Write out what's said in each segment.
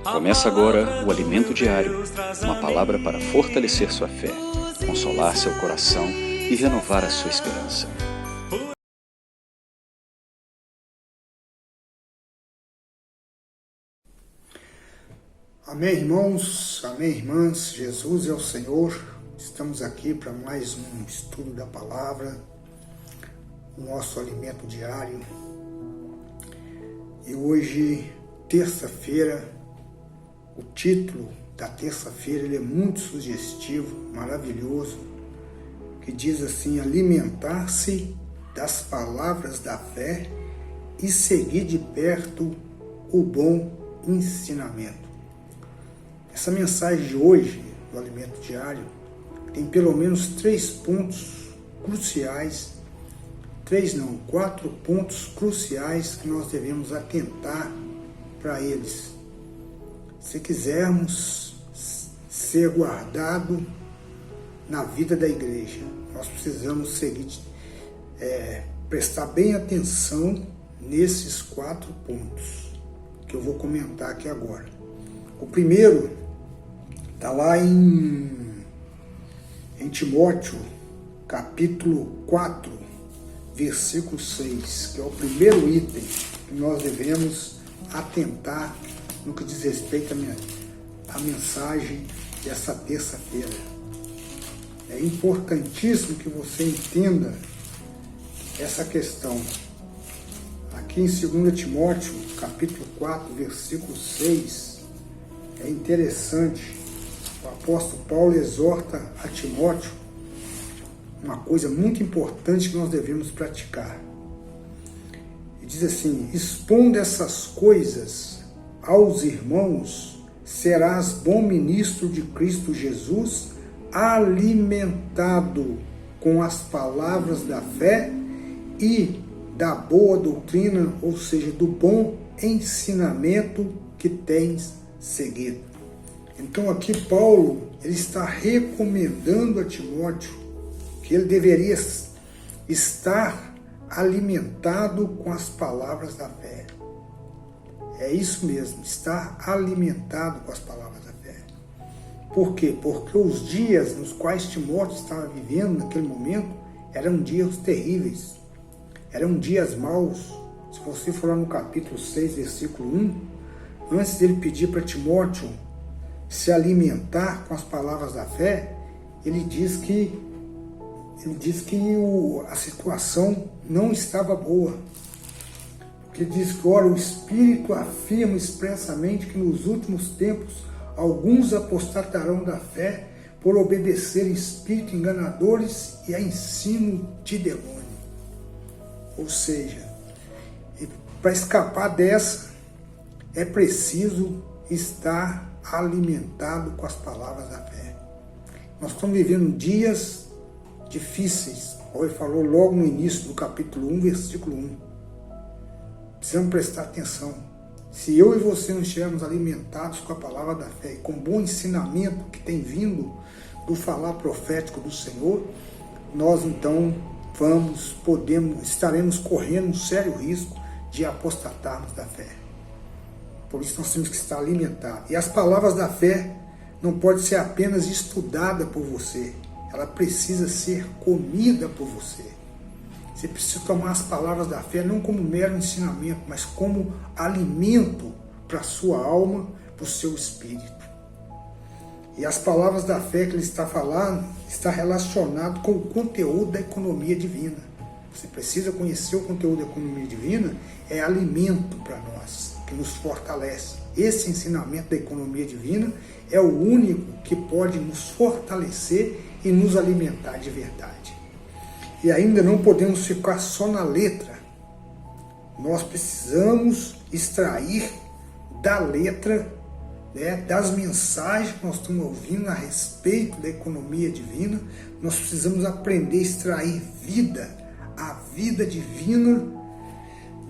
Começa agora o Alimento Diário, uma palavra para fortalecer sua fé, consolar seu coração e renovar a sua esperança. Amém, irmãos, amém, irmãs, Jesus é o Senhor. Estamos aqui para mais um estudo da palavra, o nosso alimento diário. E hoje, terça-feira, o título da terça-feira ele é muito sugestivo, maravilhoso, que diz assim: alimentar-se das palavras da fé e seguir de perto o bom ensinamento. Essa mensagem de hoje, do Alimento Diário, tem pelo menos 3 pontos cruciais, 4 pontos cruciais que nós devemos atentar para eles. Se quisermos ser guardado na vida da igreja, nós precisamos prestar bem atenção nesses 4 pontos que eu vou comentar aqui agora. O primeiro está lá em Timóteo, capítulo 4, versículo 6, que é o primeiro item que nós devemos atentar no que diz respeito à mensagem dessa terça-feira. É importantíssimo que você entenda essa questão. Aqui em 2 Timóteo, capítulo 4, versículo 6, é interessante. O apóstolo Paulo exorta a Timóteo uma coisa muito importante que nós devemos praticar. Ele diz assim: expondo essas coisas aos irmãos, serás bom ministro de Cristo Jesus, alimentado com as palavras da fé e da boa doutrina, ou seja, do bom ensinamento que tens seguido. Então aqui Paulo ele está recomendando a Timóteo que ele deveria estar alimentado com as palavras da fé. É isso mesmo, estar alimentado com as palavras da fé. Por quê? Porque os dias nos quais Timóteo estava vivendo naquele momento eram dias terríveis, eram dias maus. Se você for lá no capítulo 6, versículo 1, antes dele pedir para Timóteo se alimentar com as palavras da fé, ele diz que a situação não estava boa. Ele diz que, ora, o Espírito afirma expressamente que nos últimos tempos alguns apostatarão da fé por obedecerem espíritos enganadores e a ensino de demônio. Ou seja, para escapar dessa, é preciso estar alimentado com as palavras da fé. Nós estamos vivendo dias difíceis, como ele falou logo no início do capítulo 1, versículo 1. Precisamos prestar atenção. Se eu e você não estivermos alimentados com a palavra da fé e com o bom ensinamento que tem vindo do falar profético do Senhor, nós então estaremos correndo um sério risco de apostatarmos da fé. Por isso nós temos que estar alimentados. E as palavras da fé não podem ser apenas estudadas por você, ela precisa ser comida por você. Você precisa tomar as palavras da fé não como mero ensinamento, mas como alimento para a sua alma, para o seu espírito. E as palavras da fé que ele está falando está relacionado com o conteúdo da economia divina. Você precisa conhecer o conteúdo da economia divina, é alimento para nós, que nos fortalece. Esse ensinamento da economia divina é o único que pode nos fortalecer e nos alimentar de verdade. E ainda não podemos ficar só na letra. Nós precisamos extrair da letra, das mensagens que nós estamos ouvindo a respeito da economia divina. Nós precisamos aprender a extrair a vida divina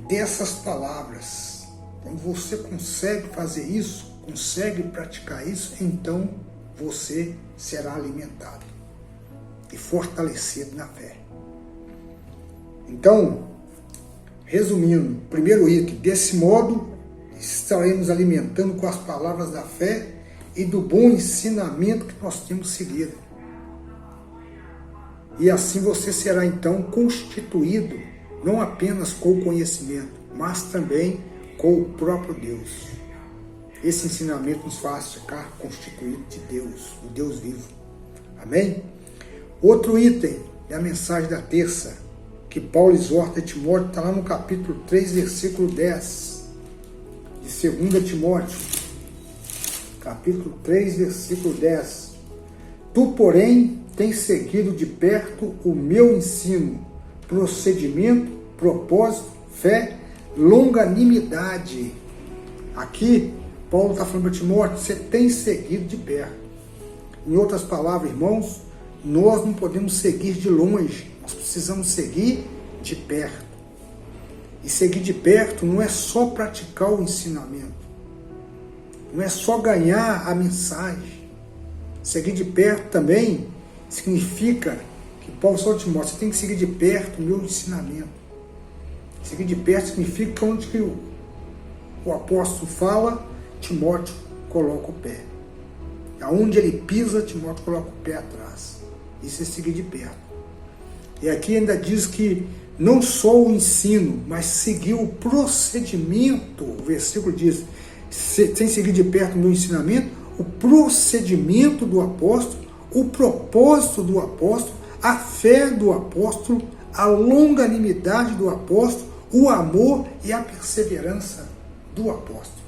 dessas palavras. Quando você consegue fazer isso, consegue praticar isso, então você será alimentado e fortalecido na fé. Então, resumindo, primeiro item, desse modo estaremos alimentando com as palavras da fé e do bom ensinamento que nós temos seguido. E assim você será então constituído, não apenas com o conhecimento, mas também com o próprio Deus. Esse ensinamento nos faz ficar constituído de Deus, o Deus vivo. Amém? Outro item é a mensagem da terça, que Paulo exorta a Timóteo, está lá no capítulo 3, versículo 10, de 2 Timóteo, capítulo 3, versículo 10. Tu, porém, tens seguido de perto o meu ensino, procedimento, propósito, fé, longanimidade. Aqui, Paulo está falando para Timóteo, você tem seguido de perto. Em outras palavras, irmãos, nós não podemos seguir de longe, nós precisamos seguir de perto. E seguir de perto não é só praticar o ensinamento, não é só ganhar a mensagem. Seguir de perto também significa que Paulo falou a Timóteo, você tem que seguir de perto o meu ensinamento. Seguir de perto significa que onde que o apóstolo fala, Timóteo coloca o pé. Aonde ele pisa, Timóteo coloca o pé atrás. Isso é seguir de perto. E aqui ainda diz que não só o ensino, mas seguir o procedimento. O versículo diz, sem seguir de perto o meu ensinamento, o procedimento do apóstolo, o propósito do apóstolo, a fé do apóstolo, a longanimidade do apóstolo, o amor e a perseverança do apóstolo.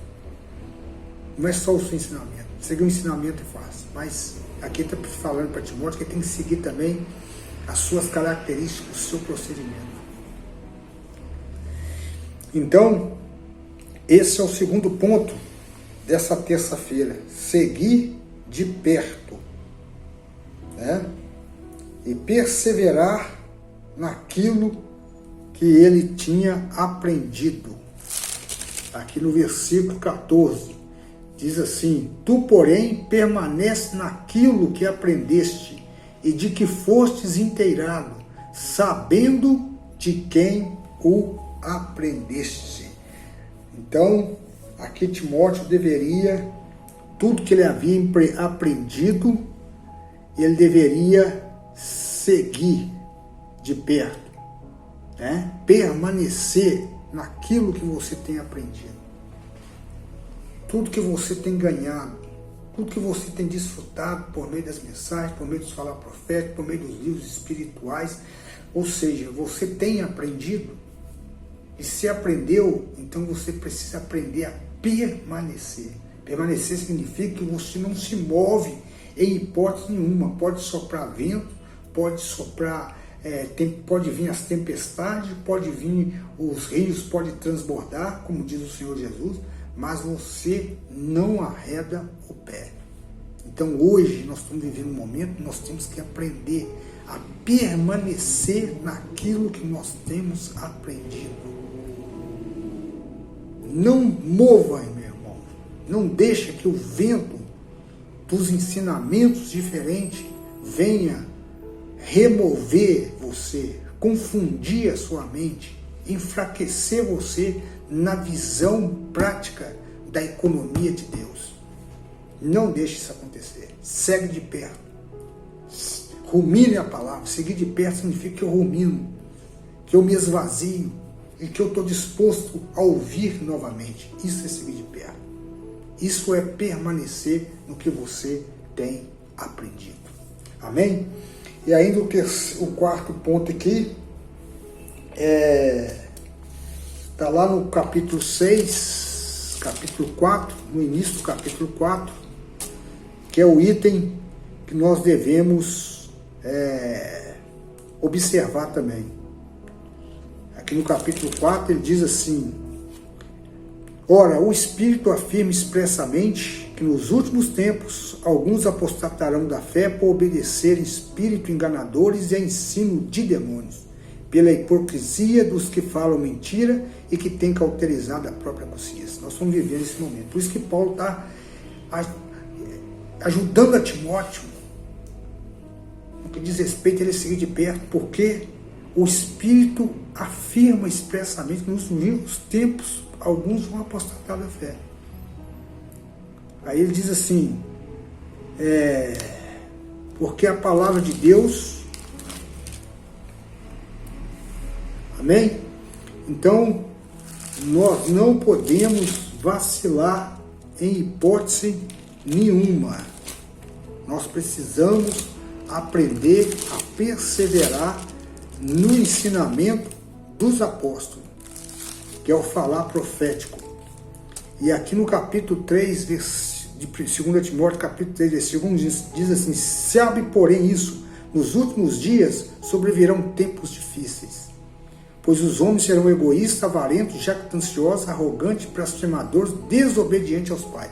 Não é só o seu ensinamento. Seguir o ensinamento é fácil, mas aqui está falando para Timóteo que tem que seguir também as suas características, o seu procedimento. Então, esse é o segundo ponto dessa terça-feira. Seguir de perto, né? E perseverar naquilo que ele tinha aprendido. Aqui no versículo 14, diz assim, tu, porém, permanece naquilo que aprendeste e de que fostes inteirado, sabendo de quem o aprendeste. Então, aqui Timóteo deveria, tudo que ele havia aprendido, ele deveria seguir de perto, né? Permanecer naquilo que você tem aprendido. Tudo que você tem ganhado, tudo que você tem desfrutado por meio das mensagens, por meio dos falar proféticos, por meio dos livros espirituais, ou seja, você tem aprendido, e se aprendeu, então você precisa aprender a permanecer. Permanecer significa que você não se move em hipótese nenhuma. Pode soprar vento, pode soprar, pode vir as tempestades, pode vir os rios, pode transbordar, como diz o Senhor Jesus, mas você não arreda o pé. Então hoje nós estamos vivendo um momento, nós temos que aprender a permanecer naquilo que nós temos aprendido. Não mova, meu irmão, não deixa que o vento dos ensinamentos diferentes venha remover você, confundir a sua mente, enfraquecer você na visão prática da economia de Deus. Não deixe isso acontecer. Segue de perto. Rumine a palavra. Seguir de perto significa que eu rumino, que eu me esvazio e que eu estou disposto a ouvir novamente. Isso é seguir de perto. Isso é permanecer no que você tem aprendido. Amém? E ainda o quarto ponto aqui está lá no capítulo 6, capítulo 4, no início do capítulo 4, que é o item que nós devemos observar também. Aqui no capítulo 4 ele diz assim, ora, o Espírito afirma expressamente que nos últimos tempos alguns apostatarão da fé por obedecerem espíritos enganadores e a ensino de demônios, pela hipocrisia dos que falam mentira e que têm cauterizado a própria consciência. Nós estamos vivendo esse momento. Por isso que Paulo está ajudando a Timóteo no que diz respeito a ele seguir de perto, porque o Espírito afirma expressamente que nos últimos tempos alguns vão apostatar da fé. Aí ele diz assim, porque a palavra de Deus, amém? Então, nós não podemos vacilar em hipótese nenhuma. Nós precisamos aprender a perseverar no ensinamento dos apóstolos, que é o falar profético. E aqui no capítulo 3, de 2 Timóteo, capítulo 3, versículo 1, diz assim, sabe, porém, isso, nos últimos dias sobrevirão tempos difíceis, pois os homens serão egoístas, avarentos, jactanciosos, arrogantes, blasfemadores, desobedientes aos pais.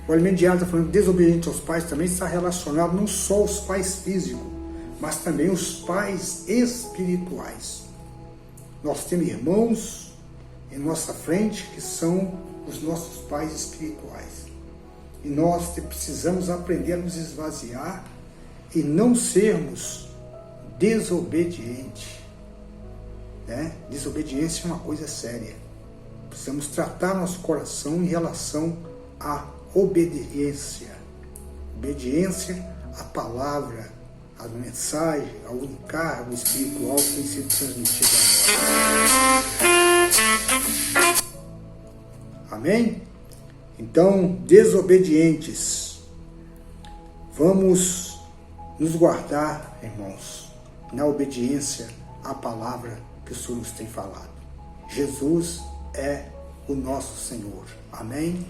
O elemento diário está falando desobediente aos pais, também está relacionado não só aos pais físicos, mas também os pais espirituais. Nós temos irmãos em nossa frente que são os nossos pais espirituais. E nós precisamos aprender a nos esvaziar e não sermos desobedientes. Né? Desobediência é uma coisa séria. Precisamos tratar nosso coração em relação à obediência. Obediência à palavra, à mensagem, ao encargo espiritual que tem sido transmitido a nós. Amém? Então, desobedientes, vamos nos guardar, irmãos, na obediência à palavra que o Senhor nos tem falado. Jesus é o nosso Senhor. Amém?